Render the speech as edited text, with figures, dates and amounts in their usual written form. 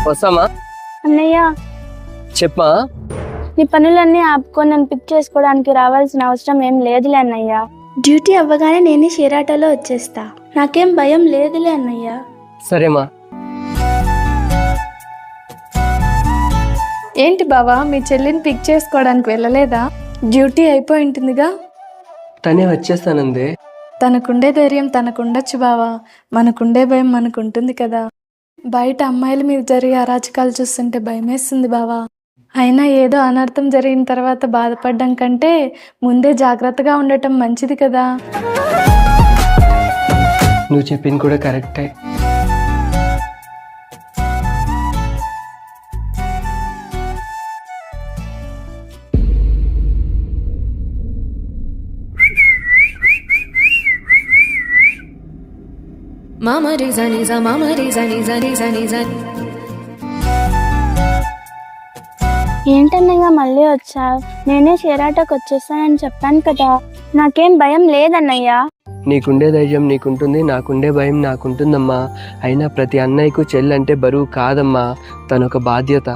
వస్తామా? అన్నయ్య, చెప్పా. నీ పనులన్నీ ఆపుకొని నన్ను పిక్ చేసుకోవడానికి రావాల్సిన అవసరం ఏం లేదులే అన్నయ్య. డ్యూటీ అవ్వగానే నేనే షేర్ ఆటోలో వచ్చేస్తా. నాకేం భయం లేదులే అన్నయ్య. సరేమా. ఏంటి బావా, మీ చెల్లిని పిక్ చేసుకోవడానికి వెళ్ళలేదా? డ్యూటీ అయిపోయి ఉంటుందిగా. తనే వచ్చేస్తానందే. తనకుండే ధైర్యం తనకుండొచ్చు బావా, మనకుండే భయం మనకుంటుంది కదా. బయట అమ్మాయిల మీద జరిగే అరాచకాలు చూస్తుంటే భయమేస్తుంది బావా. అయినా ఏదో అనర్థం జరిగిన తర్వాత బాధపడడం కంటే ముందే జాగ్రత్తగా ఉండటం మంచిది కదా. నువ్వు చెప్పింది కూడా కరెక్టే. Mama Riza Niza, Mama Riza Niza Niza Niza. ఏంటన్నయ్య మళ్ళీ వచ్చావు? నేనే షేర్ ఆటోకి వచ్చేస్తానని చెప్పాను కదా. నాకేం భయం లేదన్నయ్య. నీకుండే ధైర్యం నీకుంటుంది, నాకుండే భయం నాకుంటుందమ్మా. అయినా ప్రతి అన్నయ్యకు చెల్లంటే బరువు కాదమ్మా, తనొక బాధ్యత.